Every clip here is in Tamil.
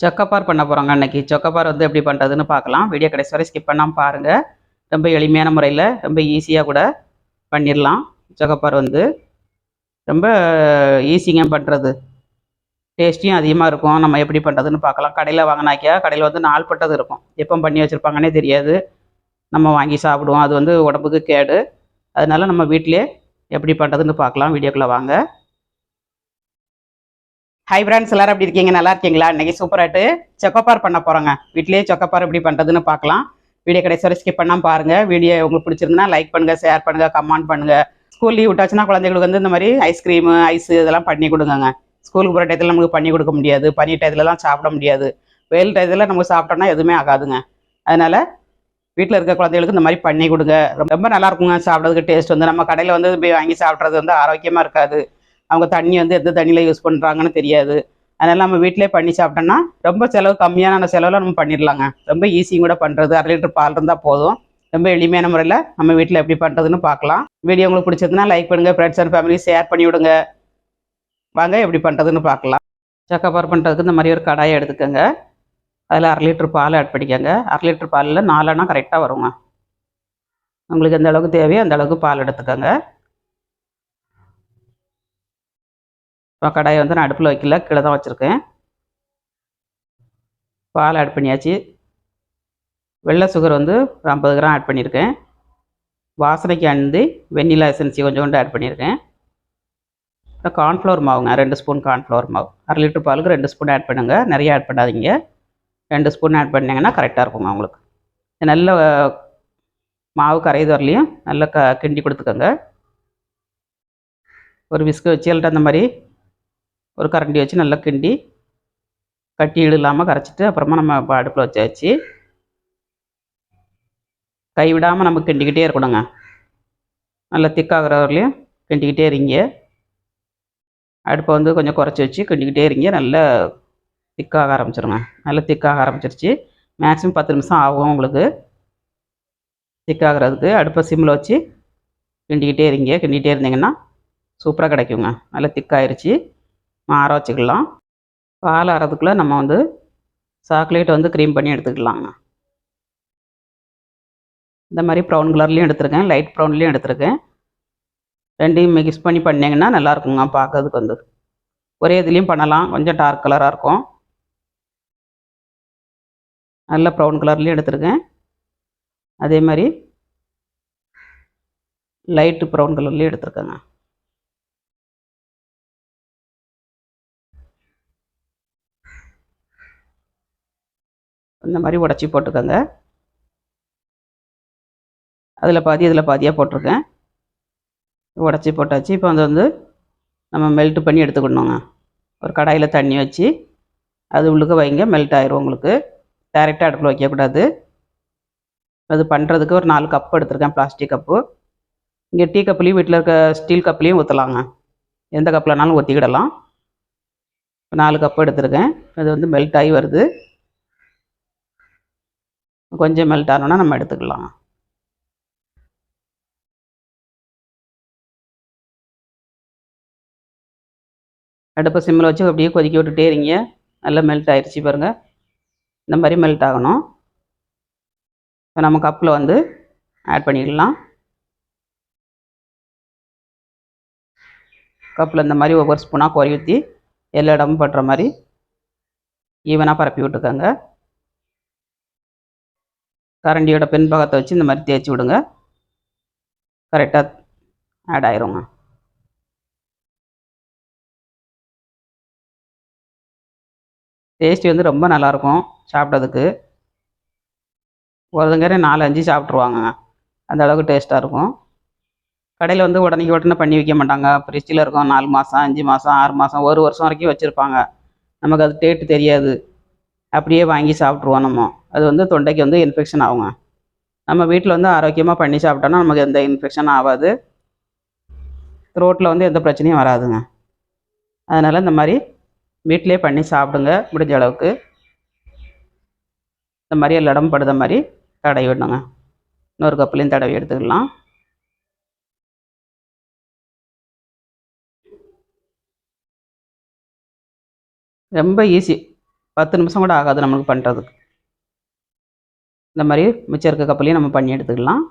சொக்கப்பார் பண்ண போகிறோங்க அன்னைக்கு. சொக்கப்பார் வந்து எப்படி பண்ணுறதுன்னு பார்க்கலாம். வீடியோ கடைசி வரை ஸ்கிப் பண்ணாமல் பாருங்கள். ரொம்ப எளிமையான முறையில் ரொம்ப ஈஸியாக கூட பண்ணிடலாம். சொக்கப்பார் வந்து ரொம்ப ஈஸிங்க பண்ணுறது. டேஸ்டியும் அதிகமாக இருக்கும். நம்ம எப்படி பண்ணுறதுன்னு பார்க்கலாம். கடையில் வாங்கினாக்கியா கடையில் வந்து நாள்பட்டது இருக்கும். எப்போ பண்ணி வச்சுருப்பாங்கன்னே தெரியாது. நம்ம வாங்கி சாப்பிடுவோம். அது வந்து உடம்புக்கு கேடு. அதனால நம்ம வீட்டிலே எப்படி பண்ணுறதுன்னு பார்க்கலாம். வீடியோக்குள்ளே வாங்க. ஹை ஃப்ரெண்ட்ஸ், எல்லாரும் எப்படி இருக்கீங்க? நல்லா இருக்கீங்களா? இன்னைக்கு சூப்பராட்டு சொக்கப்பார் பண்ண போகிறோங்க. வீட்டிலேயே சொக்கப்பார் எப்படி பண்ணுறதுன்னு பார்க்கலாம். வீடியோ கடைசி வரை ஸ்கிப் பண்ணாமல் பாருங்கள். வீடியோ உங்களுக்கு பிடிச்சிருந்தா லைக் பண்ணுங்கள், ஷேர் பண்ணுங்கள், கமெண்ட் பண்ணுங்கள். ஸ்கூல் லீவ் விட்டாச்சுன்னா குழந்தைங்களுக்கு வந்து இந்த மாதிரி ஐஸ்கிரீமு, ஐஸு இதெல்லாம் பண்ணி கொடுங்கங்க. ஸ்கூலுக்கு போகிற டயத்தில் நமக்கு பண்ணி கொடுக்க முடியாது. பனி டயத்துலலாம் சாப்பிட முடியாது. வெயில் டயத்தில் நமக்கு சாப்பிட்டோம்னா எதுவுமே ஆகாதுங்க. அதனால் வீட்டில் இருக்க குழந்தைகளுக்கு இந்த மாதிரி பண்ணி கொடுங்க. ரொம்ப நல்லா இருக்குங்க சாப்பிட்றதுக்கு. டேஸ்ட் வந்து நம்ம கடையில் வந்து போய் வாங்கி சாப்பிட்றது வந்து ஆரோக்கியமாக இருக்காது. அவங்க தண்ணி வந்து எந்த தண்ணியில் யூஸ் பண்ணுறாங்கன்னு தெரியாது. அதனால் நம்ம வீட்டிலே பண்ணி சாப்பிட்டோம்னா ரொம்ப செலவு கம்மியான செலவில் நம்ம பண்ணிடலாங்க. ரொம்ப ஈஸியும் கூட பண்ணுறது. 1/2 லிட்டர் பால் இருந்தால் போதும். ரொம்ப எளிமையான முறையில் நம்ம வீட்டில் எப்படி பண்ணுறதுன்னு பார்க்கலாம். வீடியோ உங்களுக்கு பிடிச்சிருந்துன்னா லைக் பண்ணுங்கள், ஃப்ரெண்ட்ஸ் அண்ட் ஃபேமிலி ஷேர் பண்ணி விடுங்க. வாங்க எப்படி பண்ணுறதுன்னு பார்க்கலாம். சக்கப்பார் பண்ணுறதுக்கு இந்த மாதிரி ஒரு கடாயை எடுத்துக்கோங்க. அதில் 1/2 லிட்டர் பால் ஆட் பண்ணிக்கோங்க. 1/2 லிட்டர் பாலில் 4 அணா கரெக்டாக வருங்க. உங்களுக்கு எந்த அளவுக்கு தேவையோ அந்த அளவுக்கு பால் எடுத்துக்கோங்க. இப்போ கடாயை வந்து நான் அடுப்பில் வைக்கல, கீழே தான் வச்சுருக்கேன். பால் ஆட் பண்ணியாச்சு. வெள்ளை சுகர் வந்து ஒரு 50 கிராம் ஆட் பண்ணியிருக்கேன். வாசனைக்கு அண்டு வெண்ணிலா எசன்சி கொஞ்சோண்டு ஆட் பண்ணியிருக்கேன். அப்புறம் கார்ன்ஃப்ளவர் மாவுங்க, 2 ஸ்பூன் கார்ன்ஃப்ளவர் மாவு. 1/2 லிட்டர் பாலுக்கு 2 ஸ்பூன் ஆட் பண்ணுங்கள். நிறைய ஆட் பண்ணாதீங்க. 2 ஸ்பூன் ஆட் பண்ணிங்கன்னா கரெக்டாக இருக்குங்க உங்களுக்கு. நல்ல மாவு கரையுது வரலையும் நல்லா கிண்டி கொடுத்துக்கோங்க. ஒரு விஸ்கு வச்சு இல்லைட்டு அந்த மாதிரி ஒரு கரண்டி வச்சு நல்லா கிண்டி கட்டி இல்லாமல் கரைச்சிட்டு அப்புறமா நம்ம அடுப்பில் வச்சாச்சு. கைவிடாமல் நம்ம கிண்டிக்கிட்டே இருக்கணுங்க. நல்லா திக்காகிற வரலையும் கிண்டிக்கிட்டே இருங்க. அடுப்பை வந்து கொஞ்சம் குறைச்சி வச்சு கிண்டிக்கிட்டே இருங்க. நல்லா திக்காக ஆரம்பிச்சிருங்க. நல்லா திக்காக ஆரம்பிச்சிருச்சு. மேக்ஸிமம் 10 நிமிஷம் ஆகும் உங்களுக்கு திக்காகிறதுக்கு. அடுப்பை சிம்மில் வச்சு கிண்டிக்கிட்டே இருங்க. கிண்டிகிட்டே இருந்தீங்கன்னா சூப்பராக கிடைக்குங்க. நல்லா திக்காயிருச்சு. ஆற வச்சுக்கலாம். பால் ஆறதுக்குள்ளே நம்ம வந்து சாக்லேட் வந்து க்ரீம் பண்ணி எடுத்துக்கலாங்க. இந்த மாதிரி ப்ரௌன் கலர்லேயும் எடுத்துருக்கேன், லைட் ப்ரௌன்லேயும் எடுத்துருக்கேன். ரெண்டையும் மிக்ஸ் பண்ணி பண்ணிங்கன்னா நல்லாயிருக்குங்க பார்க்கறதுக்கு. வந்து ஒரே இதுலேயும் பண்ணலாம், கொஞ்சம் டார்க் கலராக இருக்கும். நல்ல ப்ரௌன் கலர்லேயும் எடுத்துருக்கேன், அதே மாதிரி லைட்டு ப்ரௌன் கலர்லேயும் எடுத்துருக்கேங்க. இந்த மாதிரி உடச்சி போட்டுக்கோங்க. அதில் பாதி இதில் பாதியாக போட்டிருக்கேன். உடச்சி போட்டாச்சு. இப்போ வந்து நம்ம மெல்ட் பண்ணி எடுத்துக்கணுங்க. ஒரு கடாயில் தண்ணி வச்சு அது உள்ளுக்க வைங்க, மெல்ட் ஆயிரும் உங்களுக்கு. டைரெக்டாக அடுப்பில் வைக்கக்கூடாது. அது பண்ணுறதுக்கு ஒரு 4 கப் எடுத்துருக்கேன், பிளாஸ்டிக் கப்பு. இங்கே டீ கப்லேயும் வீட்டில் இருக்க ஸ்டீல் கப்லேயும் ஊற்றலாங்க. எந்த கப்பில்னாலும் ஊற்றிக்கிடலாம். 4 கப்பு எடுத்துருக்கேன். அது வந்து மெல்ட் ஆகி வருது. கொஞ்சம் மெல்ட் ஆனோன்னா நம்ம எடுத்துக்கலாம். அடுப்பை சிம்மில் வச்சு அப்படியே கொதிக்க விட்டுட்டே இருங்க. நல்லா மெல்ட் ஆகிடுச்சி பாருங்கள். இந்த மாதிரி மெல்ட் ஆகணும். இப்போ நம்ம கப்பில் வந்து ஆட் பண்ணிடலாம். கப்பில் இந்த மாதிரி ஒவ்வொரு ஸ்பூனாக கொறி ஊற்றி எல்லா இடமும் படுற மாதிரி ஈவனாக பரப்பி விட்டுக்கோங்க. கரண்டியோட பின்பக்கத்தை வச்சு இந்த மாதிரி தேய்ச்சி விடுங்க. கரெக்டாக ஆட் ஆயிருங்க. டேஸ்ட்டு வந்து ரொம்ப நல்லாயிருக்கும் சாப்பிட்றதுக்கு. ஒருத்தங்க 4-5 சாப்பிட்ருவாங்க. அந்த அளவுக்கு டேஸ்ட்டாக இருக்கும். கடையில் வந்து உடனே பண்ணி வைக்க மாட்டாங்க. ஃப்ரிட்ஜில் இருக்கும். 4 மாதம், 5 மாதம், 6 மாதம், 1 வருஷம் வரைக்கும் வச்சுருப்பாங்க. நமக்கு அது டேட்டு தெரியாது. அப்படியே வாங்கி சாப்பிட்ருவோம் நம்ம. அது வந்து தொண்டைக்கு வந்து இன்ஃபெக்ஷன் ஆகுங்க. நம்ம வீட்டில் வந்து ஆரோக்கியமாக பண்ணி சாப்பிட்டோன்னா நமக்கு எந்த இன்ஃபெக்ஷனும் ஆகாது. த்ரோட்டில் வந்து எந்த பிரச்சனையும் வராதுங்க. அதனால் இந்த மாதிரி வீட்டிலே பண்ணி சாப்பிடுங்க முடிஞ்ச அளவுக்கு. இந்த மாதிரி எல்லா இடமும் படுத மாதிரி தடவி விடணுங்க. இன்னொரு கப்புலையும் தடவி எடுத்துக்கலாம். ரொம்ப ஈஸி. 10 நிமிஷம் கூட ஆகாது நம்மளுக்கு பண்ணுறதுக்கு. இந்த மாதிரி மிச்சம் இருக்க கப்பலையும் நம்ம பண்ணி எடுத்துக்கலாம்.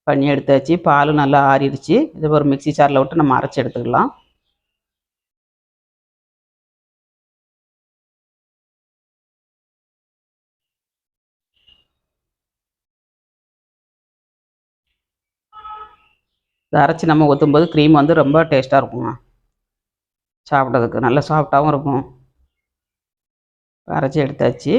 பண்ணி எடுத்தாச்சு. பால் நல்லா ஆறிடுச்சு. இது ஒரு மிக்ஸி ஜாரில் விட்டு நம்ம அரைச்சி எடுத்துக்கலாம். இதை அரைச்சி நம்ம ஊற்றும்போது க்ரீம் வந்து ரொம்ப டேஸ்ட்டாக இருக்குங்க. சாப்பிட்றதுக்கு நல்லா சாஃப்டாகவும் இருக்கும். அரைச்சி எடுத்தாச்சு.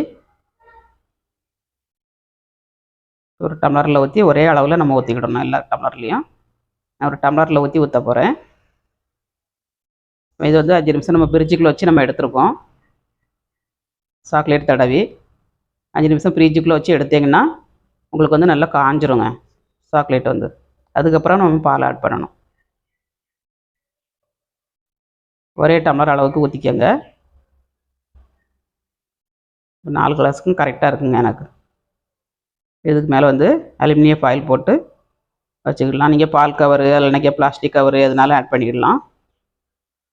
ஒரு டம்ளரில் ஊற்றி ஒரே அளவில் நம்ம ஊற்றிக்கிடணும். எல்லா டம்ளர்லேயும் நான் ஒரு டம்ளரில் ஊற்றி ஊற்ற போகிறேன். இது வந்து 5 நிமிஷம் நம்ம ஃப்ரிட்ஜுக்குள்ளே வச்சு நம்ம எடுத்துருக்கோம். சாக்லேட் தடவி 5 நிமிஷம் ஃப்ரிட்ஜுக்குள்ளே வச்சு எடுத்திங்கன்னா உங்களுக்கு வந்து நல்லா காஞ்சிருங்க சாக்லேட் வந்து. அதுக்கப்புறம் நம்ம பால் ஆட் பண்ணணும். ஒரே டம்ளர் அளவுக்கு ஊற்றிக்கோங்க. 4 கிளாஸுக்கும் கரெக்டாக இருக்குங்க எனக்கு. இதுக்கு மேலே வந்து அலுமினியம் ஃபாயில் போட்டு வச்சுக்கலாம். நீங்கள் பால் கவரு இல்லைனாக்கா பிளாஸ்டிக் கவரு எதுனாலும் ஆட் பண்ணிக்கிடலாம்.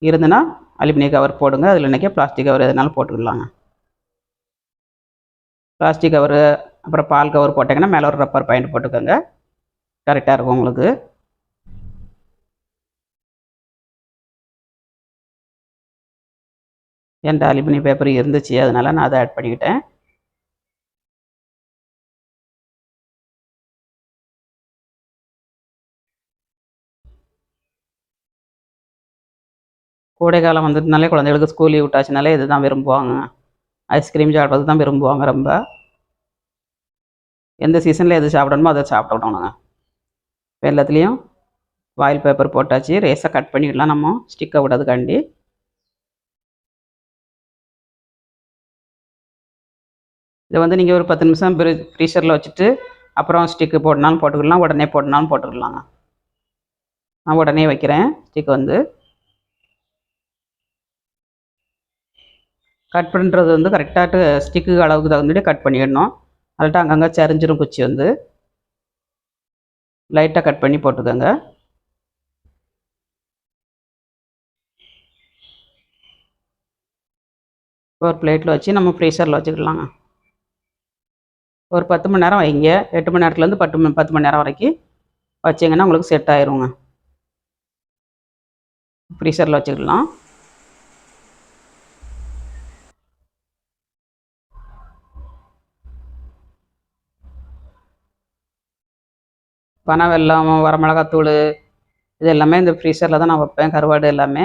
இருந்துன்னா அலுமினியம் கவர் போடுங்க. அதில் இல்லைனாக்கா பிளாஸ்டிக் கவர் எதுனாலும் போட்டுக்கலாங்க. பிளாஸ்டிக் கவரு அப்புறம் பால் கவர் போட்டிங்கன்னா மேலே ஒரு ரப்பர் பாயிண்ட் போட்டுக்கோங்க. கரெக்டாக இருக்கும் உங்களுக்கு. என்கிட்ட அலுமினியம் பேப்பர் இருந்துச்சு, அதனால் நான் அதை ஆட் பண்ணிக்கிட்டேன். கோடை காலம் வந்ததுனாலே குழந்தைகளுக்கு ஸ்கூல் லீவ் விட்டாச்சுனாலே இது தான் விரும்புவாங்க. ஐஸ்கிரீம் சாப்பிட்றது தான் விரும்புவாங்க ரொம்ப. எந்த சீசனில் எது சாப்பிடணுமோ அதை சாப்பிடணுங்க. எல்லாத்துலேயும் வாயில் பேப்பர் போட்டாச்சு. ரேஸாக கட் பண்ணிடலாம் நம்ம ஸ்டிக்கை விடாதுக்காண்டி. இதை வந்து நீங்கள் ஒரு 10 நிமிஷம் ஃப்ரீசரில் வச்சுட்டு அப்புறம் ஸ்டிக்கு போடனாலும் போட்டுக்கலாம், உடனே போடனாலும் போட்டுக்கலாங்க. நான் உடனே வைக்கிறேன். ஸ்டிக் வந்து கட் பண்ணுறது வந்து கரெக்டாக ஸ்டிக்கு அளவுக்கு தகுந்துட்டு கட் பண்ணிடணும். அதில்ட்டு அங்கங்கே சரிஞ்சிரும் குச்சி வந்து. லைட்டாக கட் பண்ணி போட்டுக்கோங்க. ஒரு பிளேட்டில் வச்சு நம்ம ஃப்ரீசரில் வச்சுக்கலாங்க. ஒரு 10 மணி நேரம் வைங்க. 8 மணி நேரத்துலேருந்து 10 மணி நேரம் வரைக்கும் வச்சிங்கன்னா உங்களுக்கு செட் ஆயிருங்க. ஃப்ரீசரில் வச்சுக்கலாம். பனை வெல்லம், வரமிளகாத்தூள் இது எல்லாமே இந்த ஃப்ரீசரில் தான் நான் வைப்பேன். கருவாடு எல்லாமே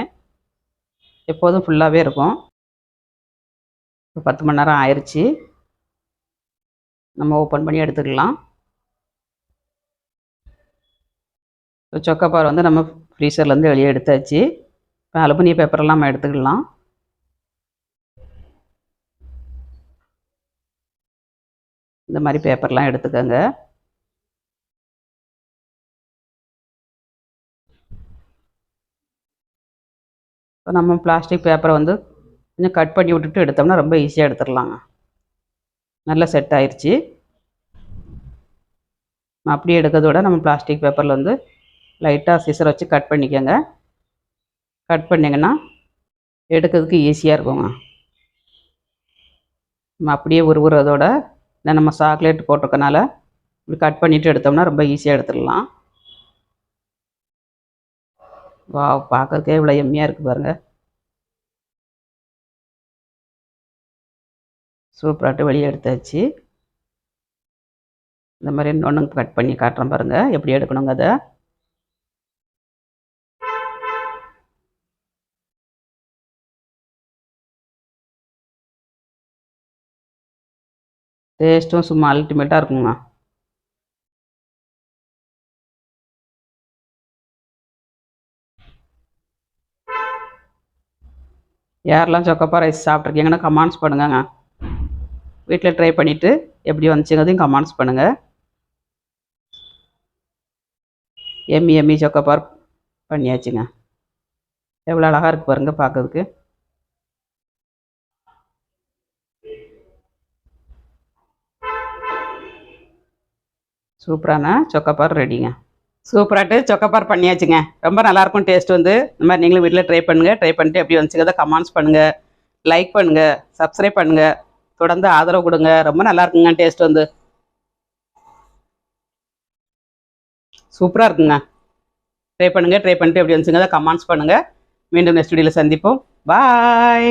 எப்போதும் ஃபுல்லாகவே இருக்கும். 10 மணி நேரம் ஆயிடுச்சு. நம்ம ஓப்பன் பண்ணி எடுத்துக்கலாம். சொக்கப்பார் வந்து நம்ம ஃப்ரீசர்லேருந்து வெளியே எடுத்தாச்சு. இப்போ அலுமினிய பேப்பரெல்லாம் நம்ம எடுத்துக்கலாம். இந்த மாதிரி பேப்பர்லாம் எடுத்துக்கோங்க. இப்போ நம்ம பிளாஸ்டிக் பேப்பரை வந்து கொஞ்சம் கட் பண்ணி விட்டுட்டு எடுத்தோம்னா ரொம்ப ஈஸியாக எடுத்துடலாங்க. நல்லா செட் ஆயிடுச்சு. அப்படியே எடுக்கிறத விட நம்ம பிளாஸ்டிக் பேப்பரில் வந்து லைட்டாக சிசர் வச்சு கட் பண்ணிக்கோங்க. கட் பண்ணிங்கன்னா எடுக்கிறதுக்கு ஈஸியாக இருக்குங்க. நம்ம அப்படியே உருவுறதோட நம்ம சாக்லேட் போட்டிருக்கனால இப்படி கட் பண்ணிவிட்டு எடுத்தோம்னா ரொம்ப ஈஸியாக எடுத்துடலாம். வா, பார்க்கறதுக்கே இவ்வளோ எம்மியாக இருக்குது பாருங்கள். சூப்பராகிட்டு வெளியே எடுத்தாச்சு. இந்த மாதிரி ஒன்று கட் பண்ணி காட்டுறேன் பாருங்கள் எப்படி எடுக்கணுங்க. அதை டேஸ்ட்டும் சும்மா அல்டிமேட்டாக இருக்குங்க. யாரெல்லாம் சொக்கப்பார் ரைஸ் சாப்பிட்ருக்கீங்கன்னா கமெண்ட்ஸ் பண்ணுங்கங்க. வீட்டில் ட்ரை பண்ணிவிட்டு எப்படி வந்துச்சுங்கிறதையும் கமெண்ட்ஸ் பண்ணுங்கள். எம்மி சொக்கப்பார் பண்ணியாச்சுங்க. எவ்வளோ அழகாக இருக்குது பாருங்கள் பார்க்கறதுக்கு. சூப்பரான சொக்கப்பார் ரெடிங்க. சூப்பராகிட்டு சொக்கப்பார் பண்ணியாச்சுங்க. ரொம்ப நல்லாயிருக்கும் டேஸ்ட் வந்து. இந்த மாதிரி நீங்களும் வீட்டில் ட்ரை பண்ணுங்கள். ட்ரை பண்ணிட்டு எப்படி வந்துச்சுங்கிறத கமெண்ட்ஸ் பண்ணுங்கள். லைக் பண்ணுங்க, சப்ஸ்கிரைப் பண்ணுங்க, தொடர்ந்து ஆதரவு கொடுங்க. ரொம்ப நல்லா இருக்குங்க டேஸ்ட் வந்து சூப்பராக இருக்குங்க. ட்ரை பண்ணுங்க, ட்ரை பண்ணிட்டு எப்படி வந்துச்சுங்க கமெண்ட்ஸ் பண்ணுங்க. மீண்டும் நெக்ஸ்ட் வீடியோவில் சந்திப்போம். பாய்.